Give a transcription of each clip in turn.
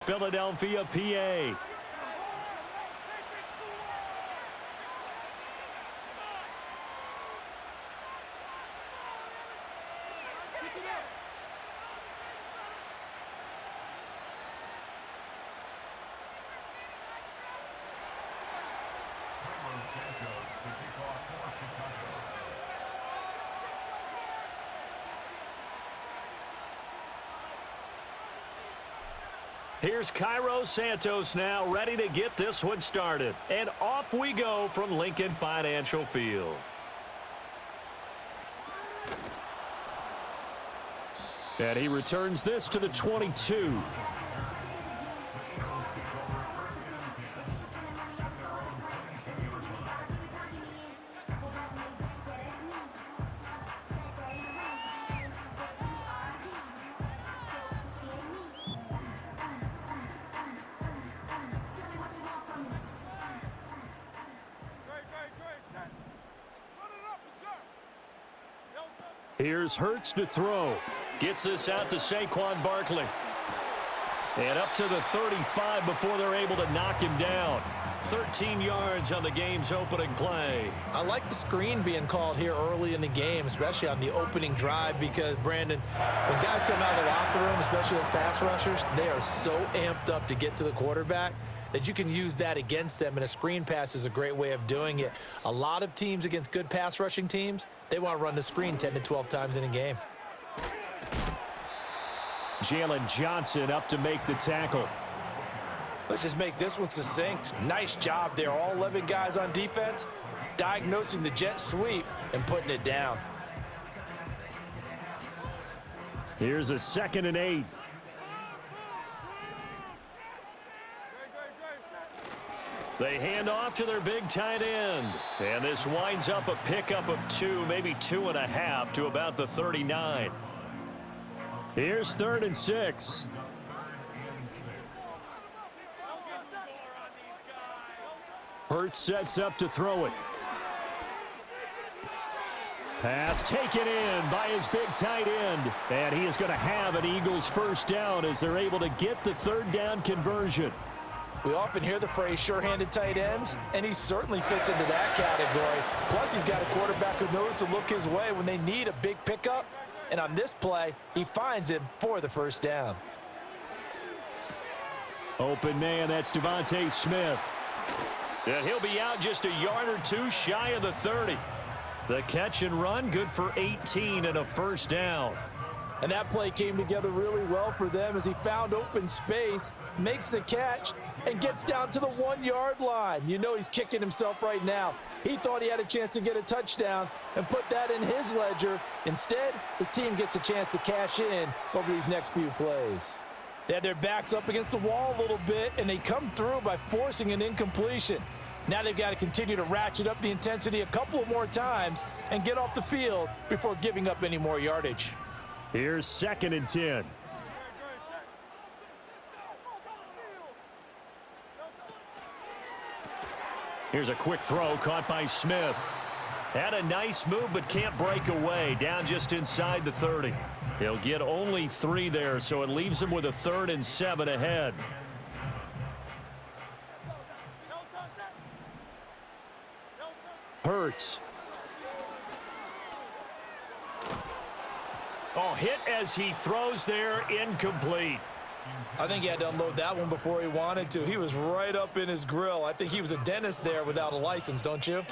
Philadelphia, PA. Here's Cairo Santos now, ready to get this one started. And off we go from Lincoln Financial Field. And he returns this to the 22. Here's Hurts to throw. Gets this out to Saquon Barkley. And up to the 35 before they're able to knock him down. 13 yards on the game's opening play. I like the screen being called here early in the game, especially on the opening drive, because, Brandon, when guys come out of the locker room, especially as pass rushers, they are so amped up to get to the quarterback that you can use that against them, and a screen pass is a great way of doing it. A lot of teams against good pass rushing teams, they want to run the screen 10 to 12 times in a game. Jalen Johnson up to make the tackle. Let's just make this one succinct. Nice job there. All 11 guys on defense, diagnosing the jet sweep and putting it down. Here's a 2nd and 8. They hand off to their big tight end. And this winds up a pickup of 2, maybe 2.5 to about the 39. Here's 3rd and 6. Hurts sets up to throw it. Pass taken in by his big tight end. And he is going to have an Eagles first down as they're able to get the 3rd down conversion. We often hear the phrase sure-handed tight ends, and he certainly fits into that category. Plus, he's got a quarterback who knows to look his way when they need a big pickup. And on this play, he finds him for the first down. Open man, that's Devontae Smith. And he'll be out just a yard or 2 shy of the 30. The catch and run, good for 18 and a first down. And that play came together really well for them as he found open space, makes the catch, and gets down to the 1-yard line. You know he's kicking himself right now. He thought he had a chance to get a touchdown and put that in his ledger. Instead, his team gets a chance to cash in over these next few plays. They had their backs up against the wall a little bit, and they come through by forcing an incompletion. Now they've got to continue to ratchet up the intensity a couple of more times and get off the field before giving up any more yardage. Here's 2nd and 10. Here's a quick throw caught by Smith. Had a nice move but can't break away. Down just inside the 30. He'll get only 3 there, so it leaves him with a 3rd and 7 ahead. Hurts. Oh, hit as he throws there, incomplete. I think he had to unload that one before he wanted to. He was right up in his grill. I think he was a dentist there without a license, don't you?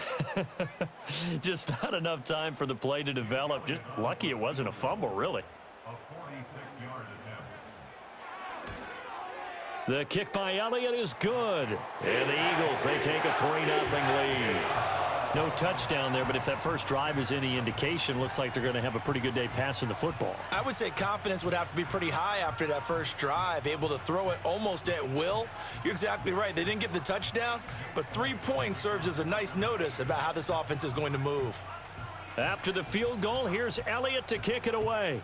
Just not enough time for the play to develop. Just lucky it wasn't a fumble, really. The kick by Elliott is good. And the Eagles, they take a 3-0 lead. No touchdown there, but if that first drive is any indication, looks like they're going to have a pretty good day passing the football. I would say confidence would have to be pretty high after that first drive, able to throw it almost at will. You're exactly right. They didn't get the touchdown, but 3 points serves as a nice notice about how this offense is going to move. After the field goal, here's Elliott to kick it away.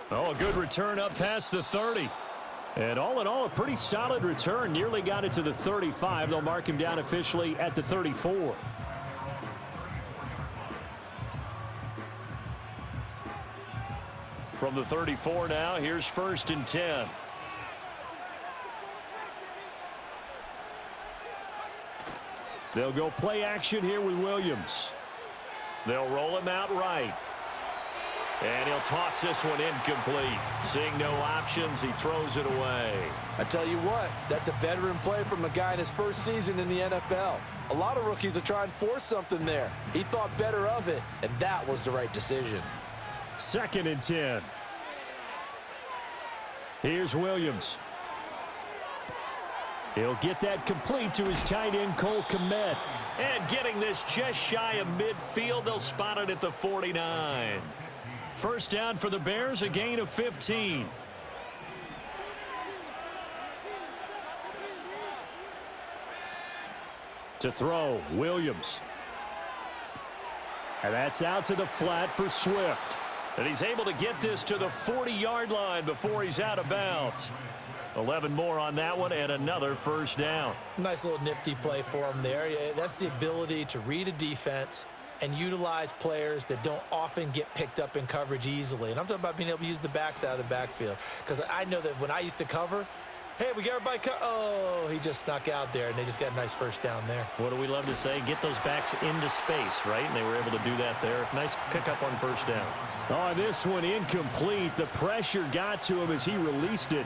Oh, a good return up past the 30. And all in all, a pretty solid return. Nearly got it to the 35. They'll mark him down officially at the 34. From the 34 now, here's 1st and 10. They'll go play action here with Williams. They'll roll him out right. And he'll toss this one incomplete. Seeing no options, he throws it away. I tell you what, that's a veteran play from a guy in his first season in the NFL. A lot of rookies are trying to force something there. He thought better of it, and that was the right decision. 2nd and 10. Here's Williams. He'll get that complete to his tight end, Cole Kmet. And getting this just shy of midfield, they'll spot it at the 49. First down for the Bears, a gain of 15. To throw, Williams. And that's out to the flat for Swift. And he's able to get this to the 40-yard line before he's out of bounds. 11 more on that one and another first down. Nice little nifty play for him there. Yeah, that's the ability to read a defense and utilize players that don't often get picked up in coverage easily. And I'm talking about being able to use the backs out of the backfield. Because I know that when I used to cover, hey, we got everybody oh, he just snuck out there, and they just got a nice first down there. What do we love to say? Get those backs into space, right? And they were able to do that there. Nice pickup on first down. Oh, this one incomplete. The pressure got to him as he released it.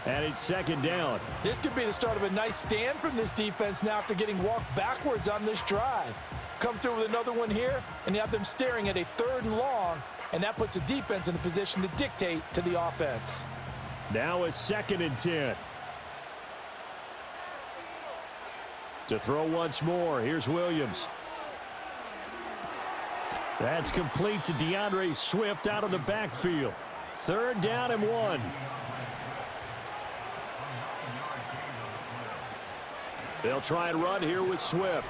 And it's 2nd down. This could be the start of a nice stand from this defense now after getting walked backwards on this drive. Come through with another one here, and you have them staring at a 3rd and long, and that puts the defense in a position to dictate to the offense. Now a 2nd and 10. To throw once more, here's Williams. That's complete to DeAndre Swift out of the backfield. 3rd down and 1. They'll try and run here with Swift.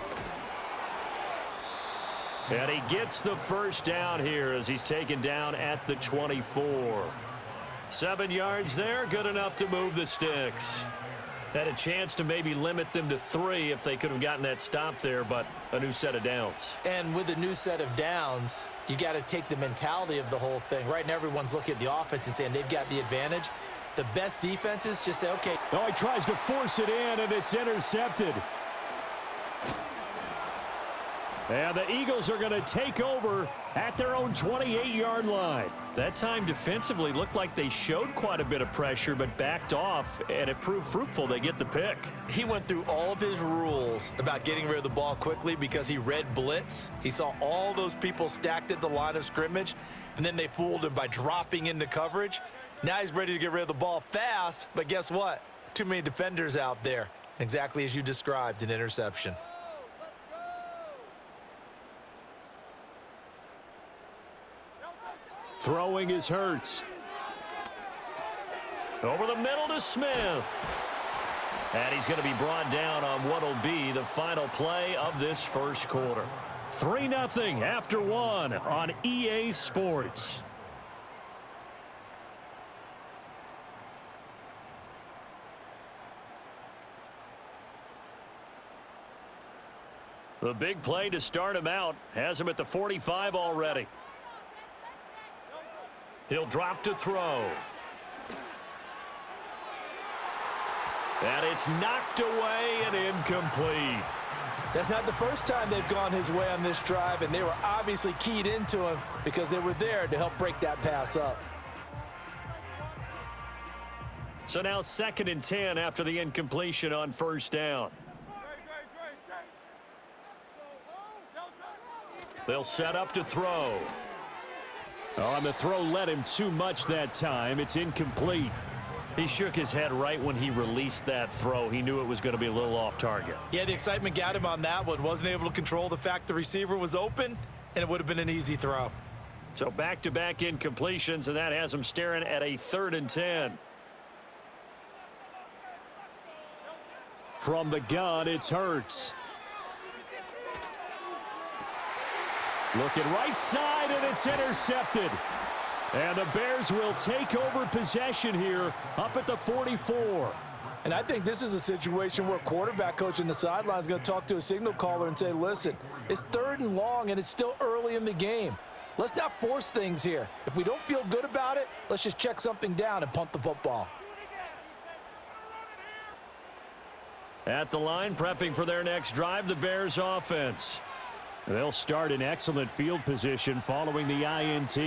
And he gets the first down here as he's taken down at the 24. 7 yards there, good enough to move the sticks. Had a chance to maybe limit them to 3 if they could have gotten that stop there, but a new set of downs. And with a new set of downs, you got to take the mentality of the whole thing. Right now, everyone's looking at the offense and saying they've got the advantage. The best defenses just say, okay. Oh, he tries to force it in, and it's intercepted. And the Eagles are going to take over at their own 28-yard line. That time defensively looked like they showed quite a bit of pressure but backed off, and it proved fruitful. They get the pick. He went through all of his rules about getting rid of the ball quickly because he read blitz. He saw all those people stacked at the line of scrimmage, and then they fooled him by dropping into coverage. Now he's ready to get rid of the ball fast, but guess what? Too many defenders out there. Exactly as you described, an interception. Throwing is Hurts. Over the middle to Smith. And he's going to be brought down on what will be the final play of this first quarter. 3-0 after 1 on EA Sports. The big play to start him out has him at the 45 already. He'll drop to throw. And it's knocked away and incomplete. That's not the first time they've gone his way on this drive, and they were obviously keyed into him because they were there to help break that pass up. So now 2nd and 10 after the incompletion on first down. They'll set up to throw. Oh, and the throw led him too much that time. It's incomplete. He shook his head right when he released that throw. He knew it was going to be a little off target. Yeah, the excitement got him on that one. Wasn't able to control the fact the receiver was open, and it would have been an easy throw. So back-to-back incompletions, and that has him staring at a 3rd and 10. From the gun, it's Hurts. Looking right side, and it's intercepted. And the Bears will take over possession here up at the 44. And I think this is a situation where quarterback coach in the sideline is going to talk to a signal caller and say, listen, it's 3rd and long, and it's still early in the game. Let's not force things here. If we don't feel good about it, let's just check something down and punt the football. At the line, prepping for their next drive, the Bears offense. They'll start in excellent field position following the INT.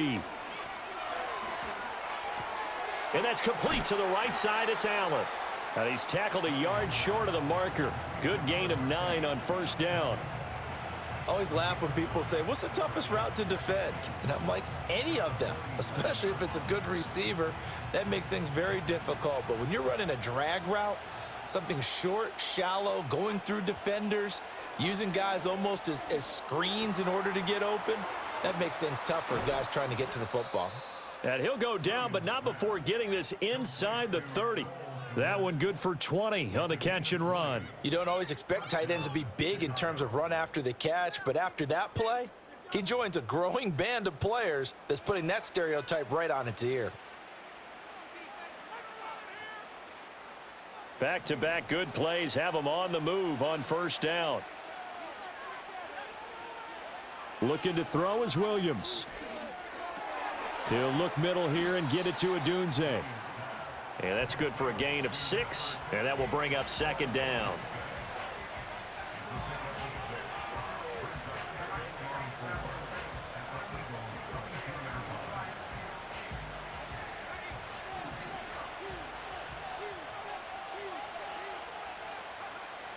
And that's complete to the right side. It's Allen. And he's tackled a yard short of the marker. Good gain of 9 on first down. Always laugh when people say, what's the toughest route to defend? And I'm like, any of them, especially if it's a good receiver. That makes things very difficult. But when you're running a drag route, something short, shallow, going through defenders, using guys almost as screens in order to get open, that makes things tough for guys trying to get to the football. And he'll go down, but not before getting this inside the 30. That one good for 20 on the catch and run. You don't always expect tight ends to be big in terms of run after the catch, but after that play, he joins a growing band of players that's putting that stereotype right on its ear. Back-to-back good plays have him on the move on first down. Looking to throw is Williams. He'll look middle here and get it to Odunze. And that's good for a gain of 6, and that will bring up second down.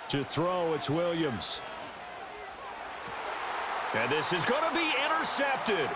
To throw, it's Williams. And this is going to be intercepted.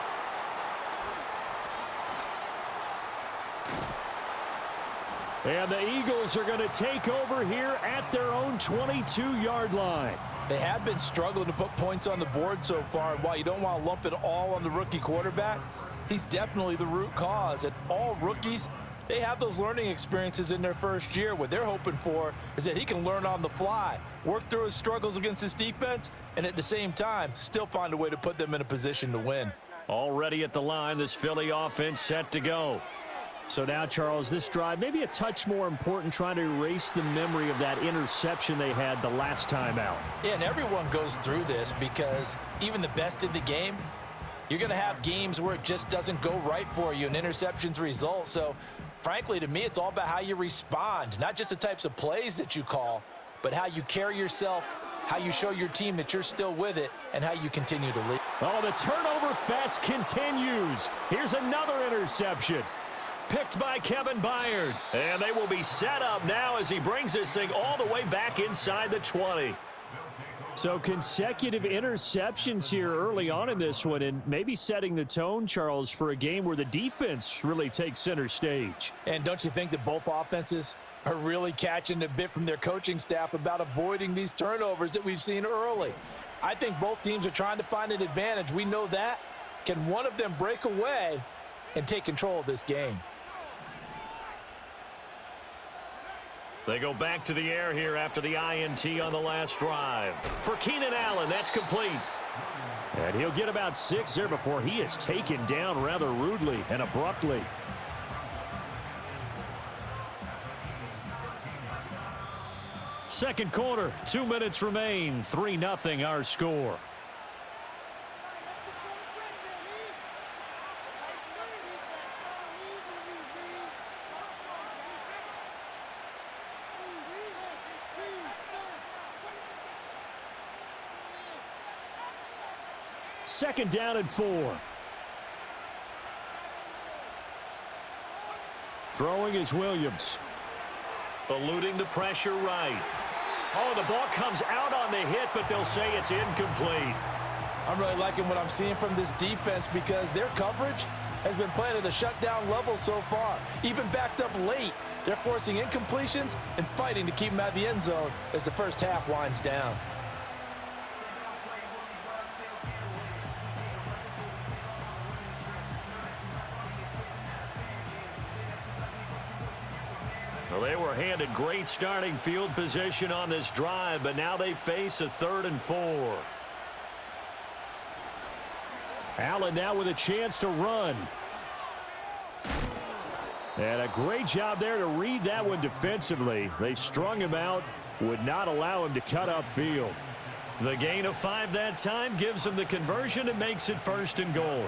And the Eagles are going to take over here at their own 22-yard line. They have been struggling to put points on the board so far, and while you don't want to lump it all on the rookie quarterback, he's definitely the root cause. And all rookies, they have those learning experiences in their first year. What they're hoping for is that he can learn on the fly, work through his struggles against his defense, and at the same time, still find a way to put them in a position to win. Already at the line, this Philly offense set to go. So now, Charles, this drive maybe a touch more important, trying to erase the memory of that interception they had the last time out. Yeah, and everyone goes through this because even the best in the game, you're going to have games where it just doesn't go right for you and interceptions result. So, frankly, to me, it's all about how you respond, not just the types of plays that you call, but how you carry yourself, how you show your team that you're still with it, and how you continue to lead. Oh, the turnover fest continues. Here's another interception. Picked by Kevin Byard. And they will be set up now as he brings this thing all the way back inside the 20. So consecutive interceptions here early on in this one, and maybe setting the tone, Charles, for a game where the defense really takes center stage. And don't you think that both offenses are really catching a bit from their coaching staff about avoiding these turnovers that we've seen early? I think both teams are trying to find an advantage. We know that. Can one of them break away and take control of this game? They go back to the air here after the INT on the last drive. For Keenan Allen, that's complete. And he'll get about 6 there before he is taken down rather rudely and abruptly. Second quarter, 2 minutes remain. 3-0 our score. Second down and 4. Throwing is Williams. Eluding the pressure right. Oh, the ball comes out on the hit, but they'll say it's incomplete. I'm really liking what I'm seeing from this defense because their coverage has been playing at a shutdown level so far. Even backed up late, they're forcing incompletions and fighting to keep them out of the end zone as the first half winds down. Well, they were handed great starting field position on this drive, but now they face a 3rd and 4. Allen now with a chance to run. And a great job there to read that one defensively. They strung him out, would not allow him to cut upfield. The gain of 5 that time gives him the conversion and makes it 1st and goal.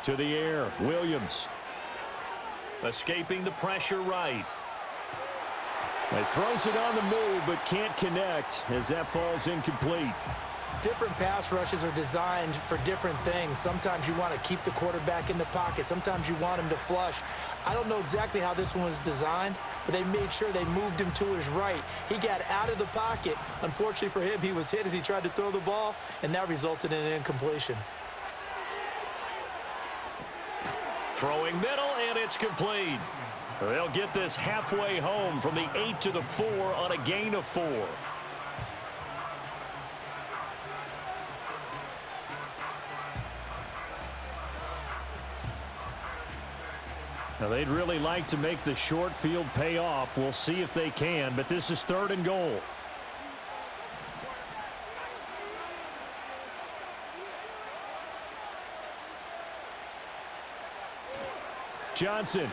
To the air, Williams. Escaping the pressure right. He throws it on the move, but can't connect as that falls incomplete. Different pass rushes are designed for different things. Sometimes you want to keep the quarterback in the pocket. Sometimes you want him to flush. I don't know exactly how this one was designed, but they made sure they moved him to his right. He got out of the pocket. Unfortunately for him, he was hit as he tried to throw the ball, and that resulted in an incompletion. Throwing middle, and it's complete. They'll get this halfway home from the 8 to the 4 on a gain of 4. Now, they'd really like to make the short field pay off. We'll see if they can, but this is 3rd and goal. Johnson.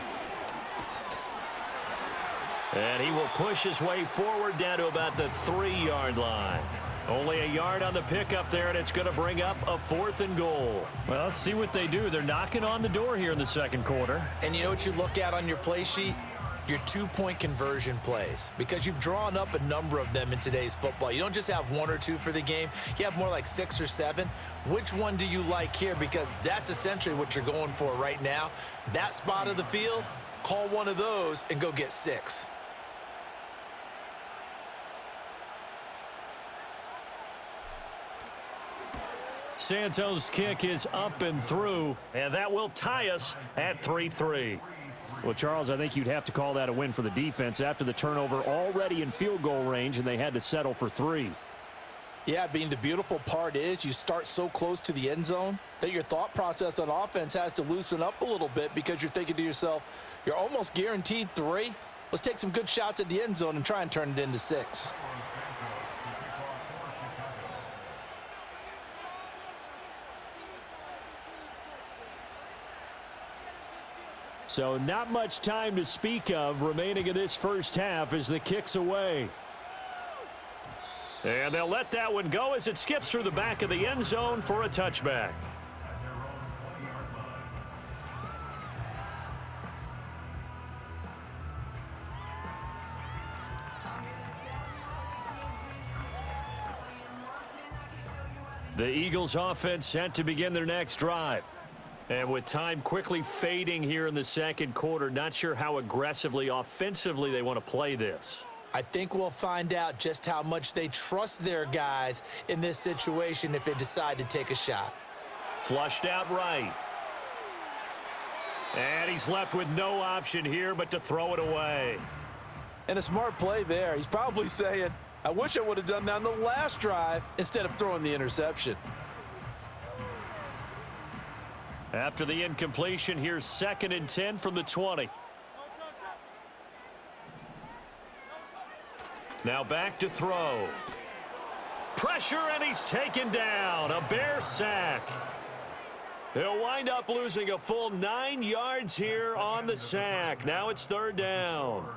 And he will push his way forward down to about the 3-yard line. Only a yard on the pickup there, and it's going to bring up a 4th and goal. Well, let's see what they do. They're knocking on the door here in the second quarter. And you know what you look at on your play sheet? Your 2-point conversion plays, because you've drawn up a number of them in today's football. You don't just have 1 or 2 for the game. You have more like 6 or 7. Which one do you like here? Because that's essentially what you're going for right now. That spot of the field, call one of those and go get 6. Santos' kick is up and through, and that will tie us at 3-3. Well, Charles, I think you'd have to call that a win for the defense after the turnover already in field goal range, and they had to settle for 3. Yeah, Bean, the beautiful part is you start so close to the end zone that your thought process on offense has to loosen up a little bit because you're thinking to yourself, you're almost guaranteed 3. Let's take some good shots at the end zone and try and turn it into 6. So not much time to speak of remaining in this first half as the kick's away. And they'll let that one go as it skips through the back of the end zone for a touchback. The Eagles offense set to begin their next drive. And with time quickly fading here in the second quarter, not sure how aggressively, offensively they want to play this. I think we'll find out just how much they trust their guys in this situation if they decide to take a shot. Flushed out right. And he's left with no option here but to throw it away. And a smart play there. He's probably saying, I wish I would have done that on the last drive instead of throwing the interception. After the incompletion, here's 2nd and 10 from the 20. Now back to throw. Pressure, and he's taken down. A Bear sack. He'll wind up losing a full 9 yards here on the sack. Now it's 3rd down.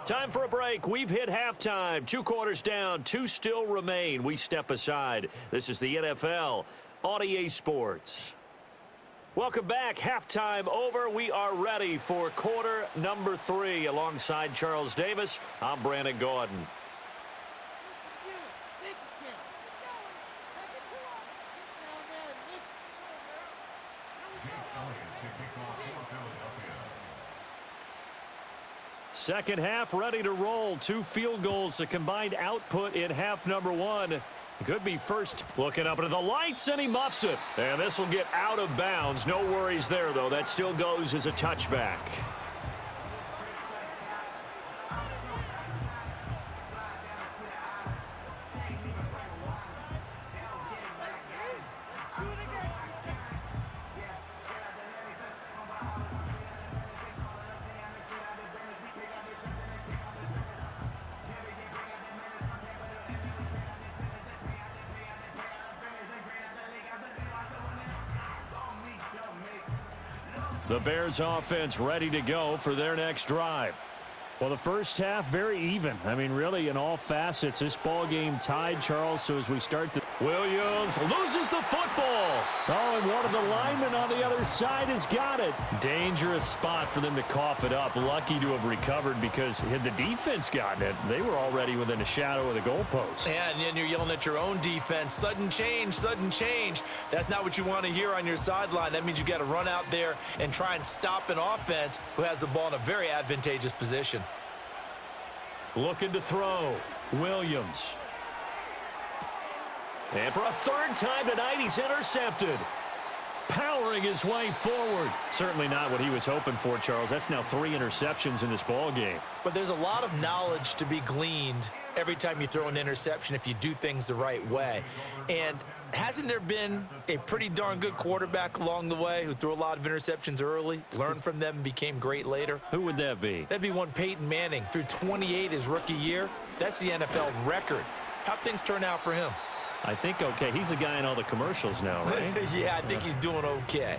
Time for a break. We've hit halftime. 2 quarters down, 2 still remain. We step aside. This is the NFL on EA Sports. Welcome back. Halftime over. We are ready for quarter number 3. Alongside Charles Davis, I'm Brandon Gordon. Second half ready to roll. 2 field goals, a combined output in half number 1. Could be first. Looking up into the lights, and he muffs it. And this will get out of bounds. No worries there, though. That still goes as a touchback. The Bears offense ready to go for their next drive. Well, the first half very even. I mean, really in all facets, this ball game tied, Charles. So as we start the Williams loses the football. Oh, and one of the linemen on the other side has got it. Dangerous spot for them to cough it up. Lucky to have recovered because had the defense gotten it, they were already within a shadow of the goalpost. And then you're yelling at your own defense. Sudden change, sudden change. That's not what you want to hear on your sideline. That means you got to run out there and try and stop an offense who has the ball in a very advantageous position. Looking to throw. Williams. And for a third time tonight, he's intercepted. Powering his way forward. Certainly not what he was hoping for, Charles. That's now 3 interceptions in this ball game. But there's a lot of knowledge to be gleaned every time you throw an interception if you do things the right way. And hasn't there been a pretty darn good quarterback along the way who threw a lot of interceptions early, learned from them, and became great later? Who would that be? That'd be one Peyton Manning. Threw 28 his rookie year. That's the NFL record. How'd things turn out for him? I think okay. He's the guy in all the commercials now, right? Yeah, I think he's doing okay.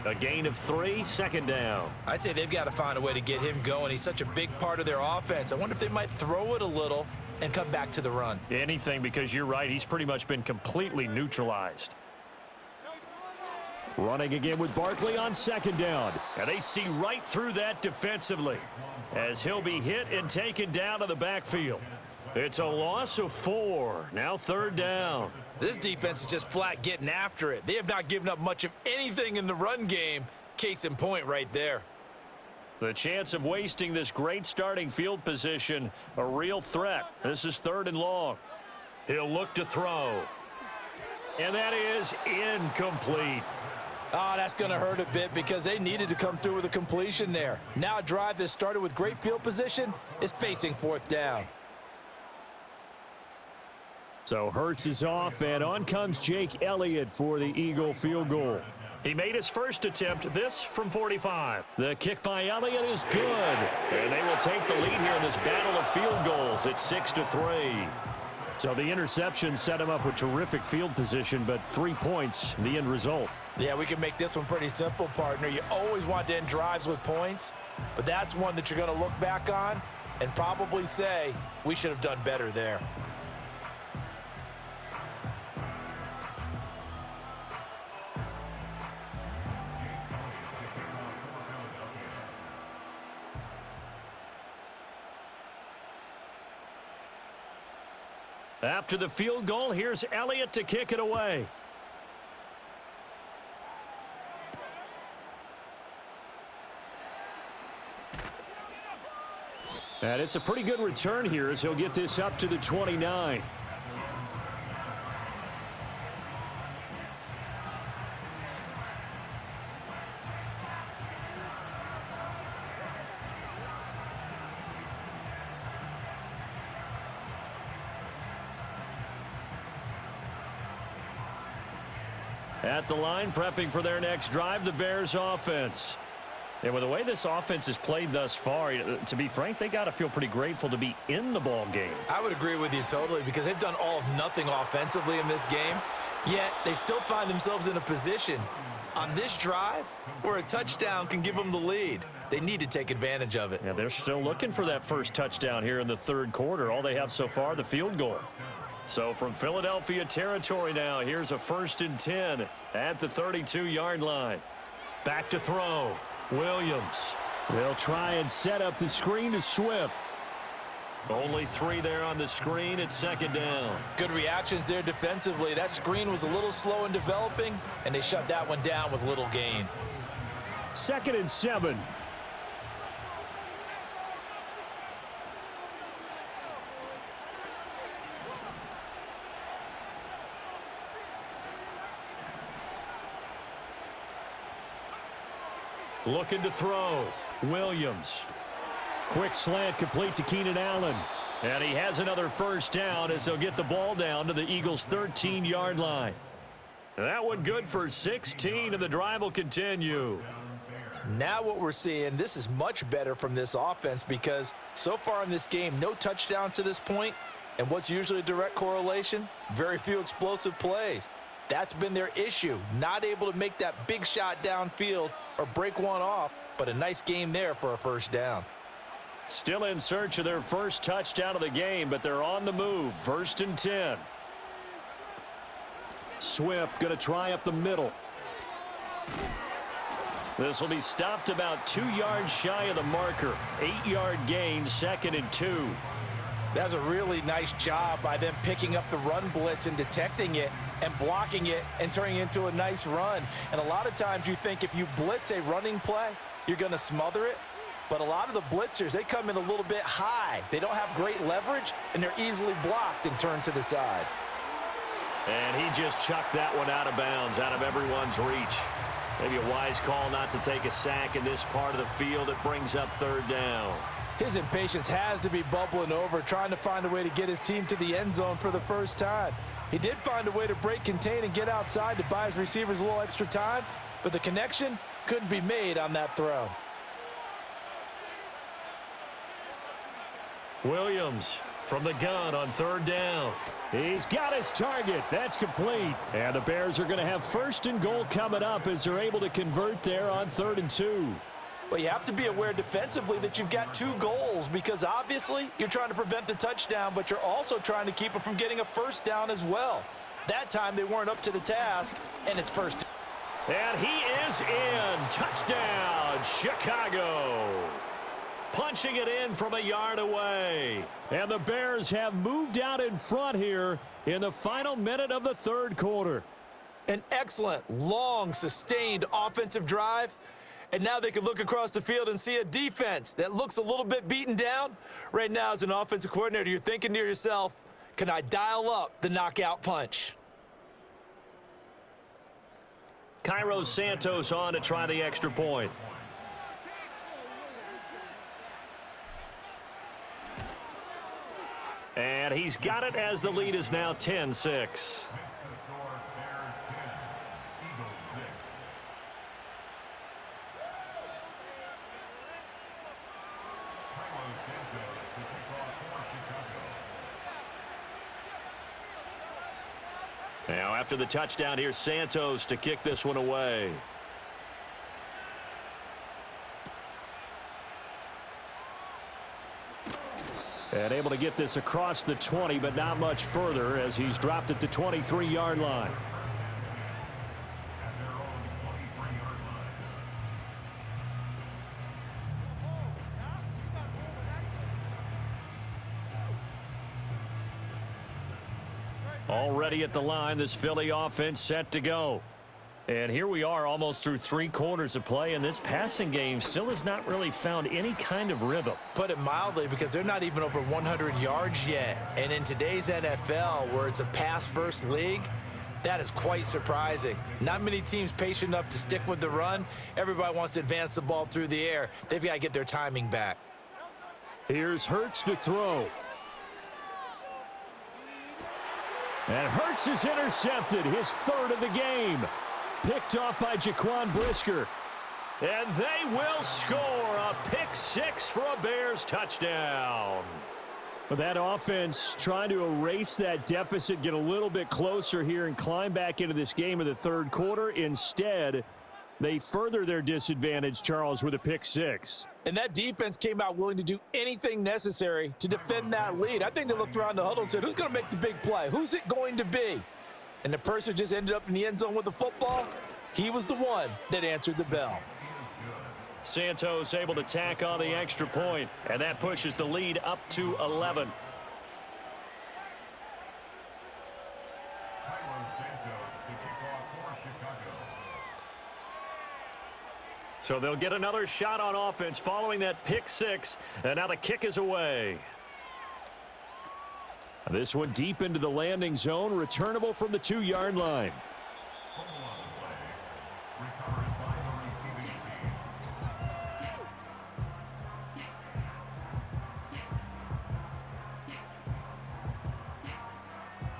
A gain of 3, second down. I'd say they've got to find a way to get him going. He's such a big part of their offense. I wonder if they might throw it a little and come back to the run. Anything, because you're right. He's pretty much been completely neutralized. Running again with Barkley on second down. And they see right through that defensively as he'll be hit and taken down to the backfield. It's a loss of 4. Now third down. This defense is just flat getting after it. They have not given up much of anything in the run game. Case in point right there. The chance of wasting this great starting field position, a real threat. This is 3rd and long. He'll look to throw. And that is incomplete. Oh, that's going to hurt a bit because they needed to come through with a completion there. Now a drive that started with great field position is facing 4th down. So Hurts is off, and on comes Jake Elliott for the Eagle field goal. He made his first attempt, this from 45. The kick by Elliott is good, and they will take the lead here in this battle of field goals at 6-3. So the interception set him up with terrific field position, but 3 points, the end result. Yeah, we can make this one pretty simple, partner. You always want to end drives with points, but that's one that you're going to look back on and probably say, we should have done better there. After the field goal, here's Elliott to kick it away. And it's a pretty good return here as he'll get this up to the 29. At the line, prepping for their next drive, the Bears offense. And with the way this offense has played thus far, to be frank, they got to feel pretty grateful to be in the ball game. I would agree with you totally because they've done all of nothing offensively in this game, yet they still find themselves in a position on this drive where a touchdown can give them the lead. They need to take advantage of it. Yeah, they're still looking for that first touchdown here in the 3rd quarter. All they have so far, the field goal. So from Philadelphia territory now, here's a 1st and 10 at the 32-yard line. Back to throw. Williams. They'll try and set up the screen to Swift. Only 3 there on the screen at 2nd down. Good reactions there defensively. That screen was a little slow in developing, and they shut that one down with little gain. 2nd and 7. Looking to throw. Williams. Quick slant complete to Keenan Allen. And he has another first down as they'll get the ball down to the Eagles' 13-yard line. That one good for 16, and the drive will continue. Now what we're seeing, this is much better from this offense because so far in this game, no touchdowns to this point. And what's usually a direct correlation? Very few explosive plays. That's been their issue, not able to make that big shot downfield or break one off, but a nice game there for a first down. Still in search of their first touchdown of the game, but they're on the move. 1st and 10. Swift going to try up the middle. This will be stopped about 2 yards shy of the marker. 8-yard gain, 2nd and 2. That's a really nice job by them picking up the run blitz and detecting it and blocking it and turning it into a nice run. And a lot of times you think if you blitz a running play, you're going to smother it. But a lot of the blitzers, they come in a little bit high. They don't have great leverage, and they're easily blocked and turned to the side. And he just chucked that one out of bounds, out of everyone's reach. Maybe a wise call not to take a sack in this part of the field. It brings up 3rd down. His impatience has to be bubbling over, trying to find a way to get his team to the end zone for the first time. He did find a way to break contain and get outside to buy his receivers a little extra time, but the connection couldn't be made on that throw. Williams from the gun on 3rd down. He's got his target. That's complete. And the Bears are going to have 1st and goal coming up as they're able to convert there on 3rd and 2. Well, you have to be aware defensively that you've got 2 goals because obviously you're trying to prevent the touchdown, but you're also trying to keep it from getting a 1st down as well. That time they weren't up to the task, and it's 1st. And he is in. Touchdown, Chicago. Punching it in from a yard away. And the Bears have moved out in front here in the final minute of the 3rd quarter. An excellent, long, sustained offensive drive. And now they can look across the field and see a defense that looks a little bit beaten down. Right now, as an offensive coordinator, you're thinking to yourself, can I dial up the knockout punch? Cairo Santos on to try the extra point. And he's got it as the lead is now 10-6. Now after the touchdown, here's Santos to kick this one away. And able to get this across the 20, but not much further as he's dropped it to 23-yard line. Already at the line, this Philly offense set to go. And here we are almost through 3 quarters of play, and this passing game still has not really found any kind of rhythm. Put it mildly, because they're not even over 100 yards yet. And in today's NFL, where it's a pass-first league, that is quite surprising. Not many teams patient enough to stick with the run. Everybody wants to advance the ball through the air. They've got to get their timing back. Here's Hurts to throw. And Hurts is intercepted, his 3rd of the game. Picked off by Jaquan Brisker. And they will score a pick 6 for a Bears touchdown. But that offense trying to erase that deficit, get a little bit closer here and climb back into this game in the 3rd quarter. Instead, they further their disadvantage, Charles, with a pick 6. And that defense came out willing to do anything necessary to defend that lead. I think they looked around the huddle and said, who's going to make the big play? Who's it going to be? And the person just ended up in the end zone with the football. He was the one that answered the bell. Santos able to tack on the extra point, and that pushes the lead up to 11. So they'll get another shot on offense following that pick 6, and now the kick is away. This one deep into the landing zone, returnable from the 2-yard line.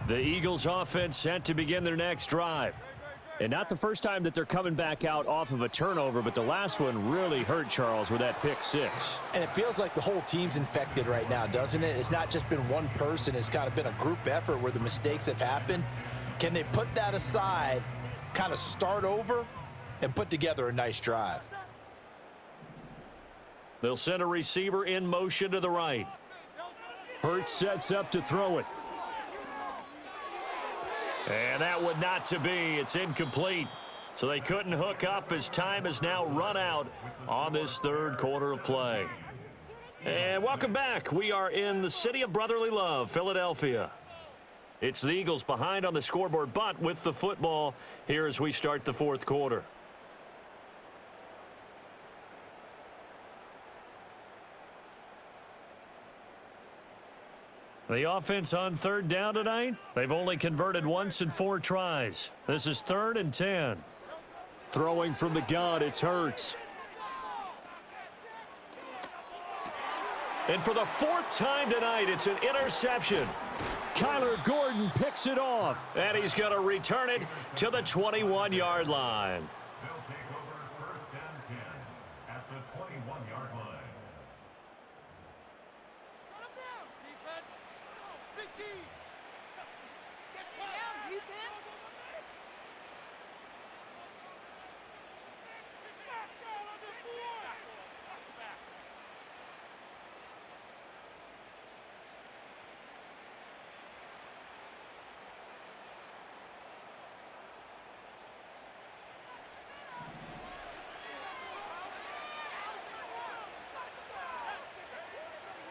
The Eagles offense set to begin their next drive. And not the first time that they're coming back out off of a turnover, but the last one really hurt, Charles, with that pick 6. And it feels like the whole team's infected right now, doesn't it? It's not just been one person. It's kind of been a group effort where the mistakes have happened. Can they put that aside, kind of start over, and put together a nice drive? They'll send a receiver in motion to the right. Hurts sets up to throw it. And that would not to be. It's incomplete. So they couldn't hook up as time has now run out on this third quarter of play. And welcome back. We are in the city of brotherly love, Philadelphia. It's the Eagles behind on the scoreboard, but with the football here as we start the fourth quarter. The offense on third down tonight, they've only converted once in 4 tries. This is 3rd and 10. Throwing from the gun, it's Hurts. And for the 4th time tonight, it's an interception. Kyler Gordon picks it off. And he's going to return it to the 21-yard line. They'll take over 1st and 10 at the 21-yard line.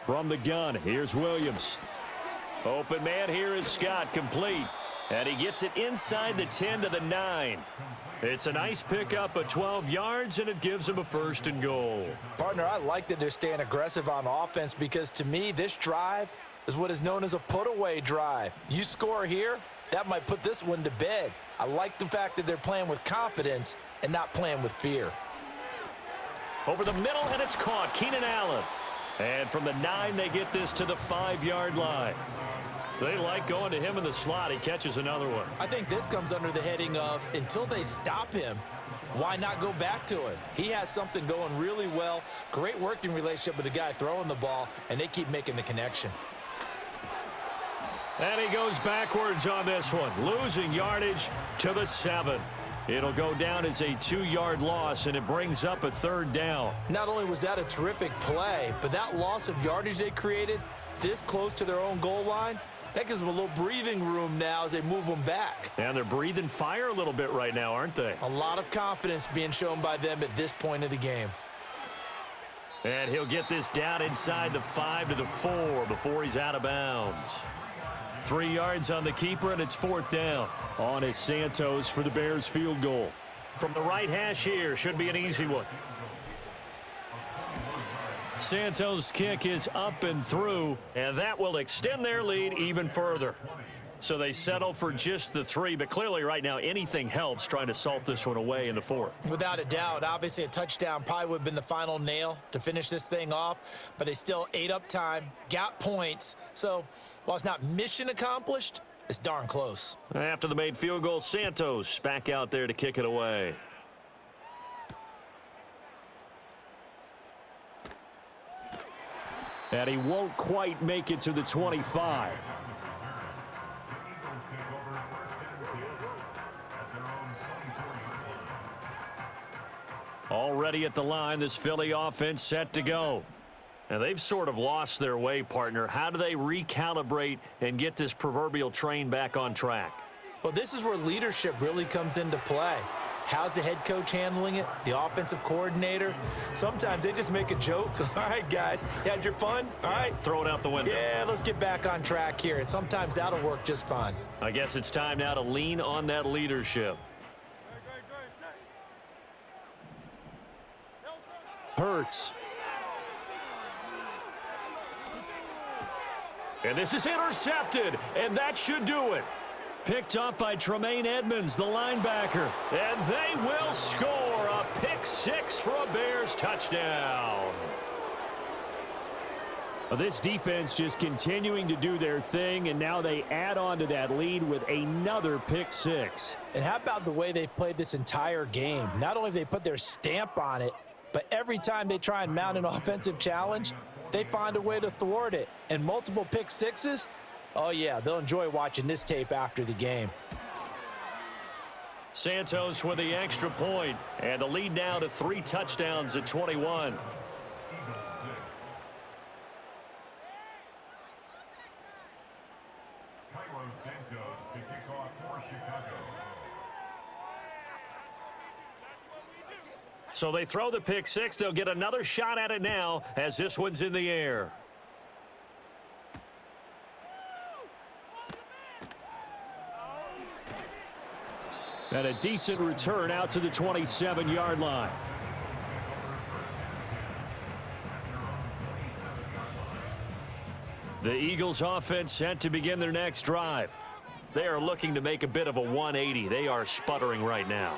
From the gun, here's Williams. Open man here is Scott, complete. And he gets it inside the 10 to the 9. It's a nice pickup of 12 yards, and it gives him a 1st and goal. Partner, I like that they're staying aggressive on offense because, to me, this drive is what is known as a put-away drive. You score here, that might put this one to bed. I like the fact that they're playing with confidence and not playing with fear. Over the middle, and it's caught. Keenan Allen. And from the 9, they get this to the 5-yard line. They like going to him in the slot. He catches another one. I think this comes under the heading of, until they stop him, why not go back to it? He has something going really well. Great working relationship with the guy throwing the ball, and they keep making the connection. And he goes backwards on this one, losing yardage to the 7. It'll go down as a 2-yard loss, and it brings up a 3rd down. Not only was that a terrific play, but that loss of yardage they created this close to their own goal line, that gives them a little breathing room now as they move them back. And they're breathing fire a little bit right now, aren't they? A lot of confidence being shown by them at this point of the game. And he'll get this down inside the 5 to the 4 before he's out of bounds. 3 yards on the keeper, and it's 4th down. On is Santos for the Bears field goal. From the right hash here, should be an easy one. Santos' kick is up and through, and that will extend their lead even further. So they settle for just the 3, but clearly right now anything helps trying to salt this one away in the 4th. Without a doubt, obviously a touchdown probably would have been the final nail to finish this thing off, but they still ate up time, got points. So while it's not mission accomplished, it's darn close. After the made field goal, Santos back out there to kick it away. And he won't quite make it to the 25. Already at the line, this Philly offense set to go. And they've sort of lost their way, partner. How do they recalibrate and get this proverbial train back on track? Well, this is where leadership really comes into play. How's the head coach handling it? The offensive coordinator? Sometimes they just make a joke. All right, guys, you had your fun? All right. Throw it out the window. Yeah, let's get back on track here. And sometimes that'll work just fine. I guess it's time now to lean on that leadership. Hurts. And this is intercepted, and that should do it. Picked up by Tremaine Edmonds, the linebacker. And they will score a pick 6 for a Bears touchdown. This defense just continuing to do their thing, and now they add on to that lead with another pick 6. And how about the way they've played this entire game? Not only have they put their stamp on it, but every time they try and mount an offensive challenge, they find a way to thwart it. And multiple pick 6s, oh yeah, they'll enjoy watching this tape after the game. Santos with the extra point, and the lead now to 3 touchdowns at 21. Santos to kick off portion So they throw the pick six. They'll get another shot at it now as this one's in the air. And a decent return out to the 27-yard line. The Eagles offense set to begin their next drive. They are looking to make a bit of a 180. They are sputtering right now.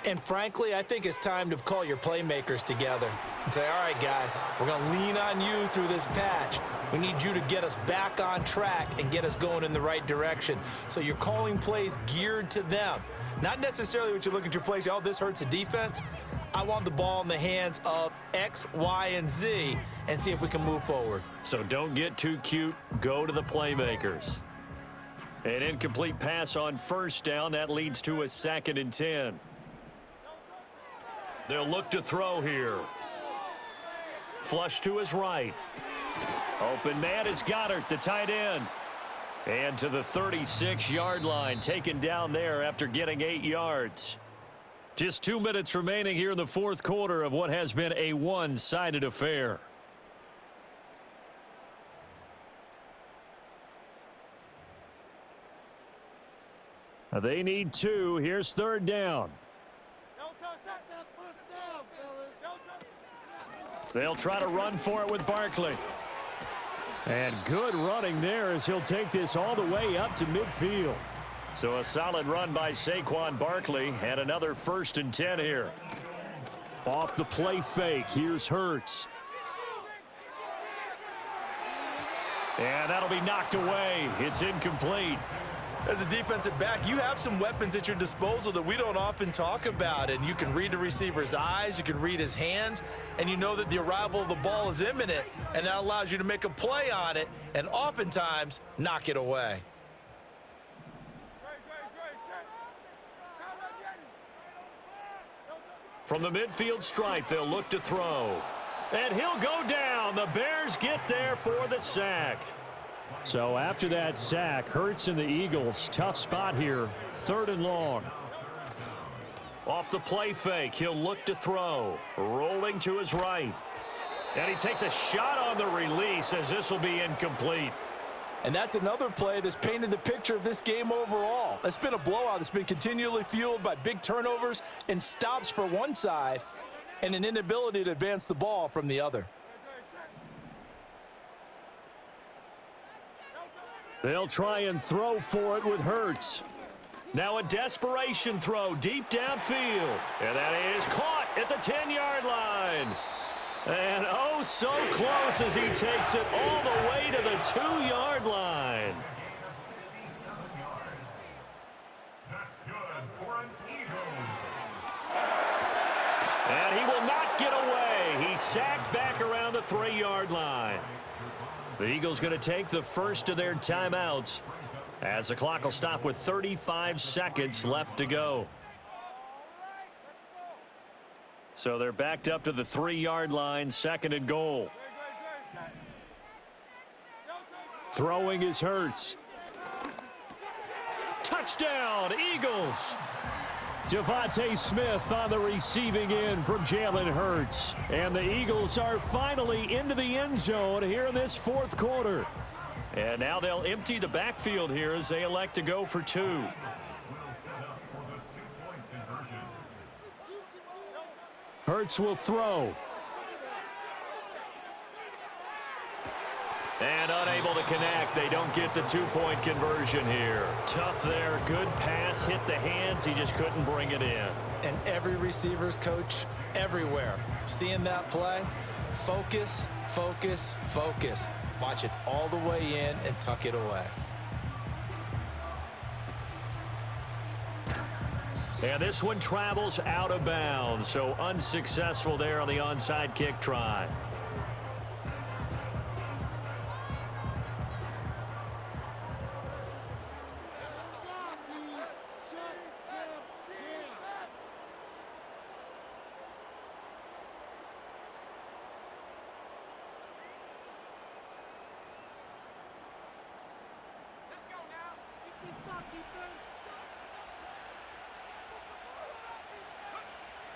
And frankly, I think it's time to call your playmakers together and say, all right, guys, we're going to lean on you through this patch. We need you to get us back on track and get us going in the right direction. So you're calling plays geared to them. Not necessarily what you look at your plays, oh, this hurts the defense. I want the ball in the hands of X, Y, and Z and see if we can move forward. So don't get too cute. Go to the playmakers. An incomplete pass on first down. That leads to a 2nd and 10. They'll look to throw here. Flush to his right. Open man is Goddard, the tight end. And to the 36-yard line, taken down there after getting 8 yards. Just 2 minutes remaining here in the fourth quarter of what has been a one-sided affair. They need 2. Here's 3rd down. They'll try to run for it with Barkley. And good running there as he'll take this all the way up to midfield. So a solid run by Saquon Barkley and another 1st and 10 here. Off the play fake, here's Hurts. And that'll be knocked away. It's incomplete. As a defensive back, you have some weapons at your disposal that we don't often talk about, and you can read the receiver's eyes, you can read his hands, and you know that the arrival of the ball is imminent, and that allows you to make a play on it and oftentimes knock it away. From the midfield stripe, they'll look to throw. And he'll go down. The Bears get there for the sack. So after that sack, Hurts and the Eagles, tough spot here, 3rd and long. Off the play fake, he'll look to throw. Rolling to his right. And he takes a shot on the release as this will be incomplete. And that's another play that's painted the picture of this game overall. It's been a blowout. It's been continually fueled by big turnovers and stops for one side and an inability to advance the ball from the other. They'll try and throw for it with Hurts. Now a desperation throw deep downfield. And that is caught at the 10-yard line. And oh, so close as he takes it all the way to the 2-yard line. That's good for an Eagle. And he will not get away. He's sacked back around the 3-yard line. The Eagles going to take the first of their timeouts as the clock will stop with 35 seconds left to go. So they're backed up to the 3-yard line, 2nd and goal. Throwing is Hurts. Touchdown, Eagles. Devontae Smith on the receiving end from Jalen Hurts. And the Eagles are finally into the end zone here in this fourth quarter. And now they'll empty the backfield here as they elect to go for 2. Hurts will throw. And unable to connect. They don't get the 2-point conversion here. Tough there. Good pass. Hit the hands. He just couldn't bring it in. And every receiver's coach everywhere. Seeing that play, focus, focus, focus. Watch it all the way in and tuck it away. And this one travels out of bounds. So unsuccessful there on the onside kick try.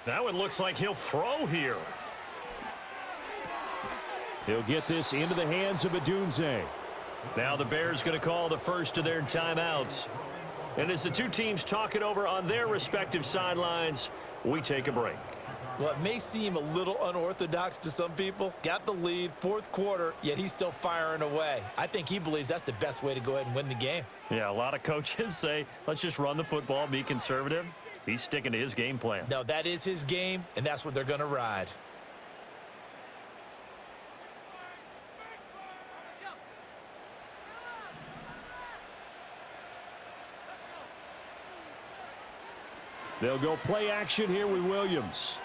Now it looks like he'll throw here. He'll get this into the hands of Adunze. Now the Bears going to call the first of their timeouts. And as the two teams talk it over on their respective sidelines, we take a break. Well, it may seem a little unorthodox to some people. Got the lead, fourth quarter, yet he's still firing away. I think he believes that's the best way to go ahead and win the game. Yeah, a lot of coaches say, let's just run the football, be conservative. He's sticking to his game plan. No, that is his game, and that's what they're going to ride. They'll go play action here with Williams.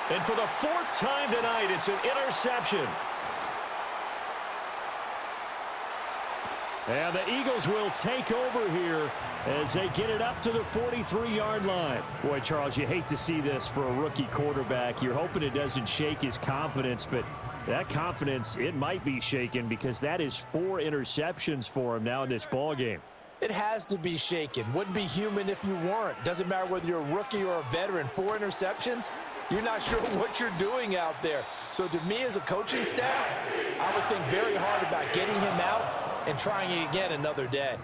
And for the fourth time tonight, it's an interception. And the Eagles will take over here as they get it up to the 43-yard line. Boy, Charles, you hate to see this for a rookie quarterback. You're hoping it doesn't shake his confidence, but that confidence, it might be shaken because that is 4 interceptions for him now in this ballgame. It has to be shaken. Wouldn't be human if you weren't. Doesn't matter whether you're a rookie or a veteran. 4 interceptions, you're not sure what you're doing out there. So to me as a coaching staff, I would think very hard about getting him out and trying it again another day.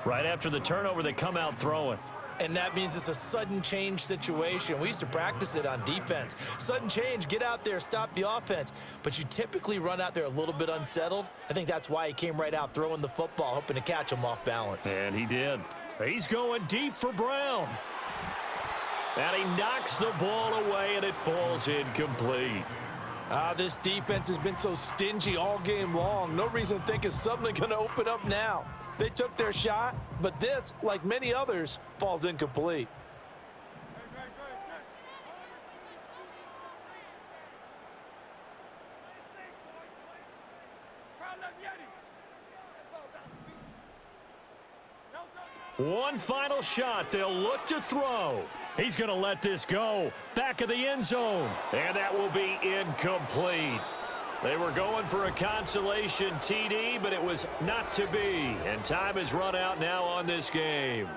Right after the turnover, they come out throwing. And that means it's a sudden change situation. We used to practice it on defense. Sudden change, get out there, stop the offense. But you typically run out there a little bit unsettled. I think that's why he came right out throwing the football, hoping to catch him off balance. And he did. He's going deep for Brown. And he knocks the ball away, and it falls incomplete. This defense has been so stingy all game long. No reason to think it's suddenly going to open up now. They took their shot, but this, like many others, falls incomplete. One final shot. They'll look to throw. He's going to let this go. Back of the end zone. And that will be incomplete. They were going for a consolation TD, but it was not to be. And time has run out now on this game.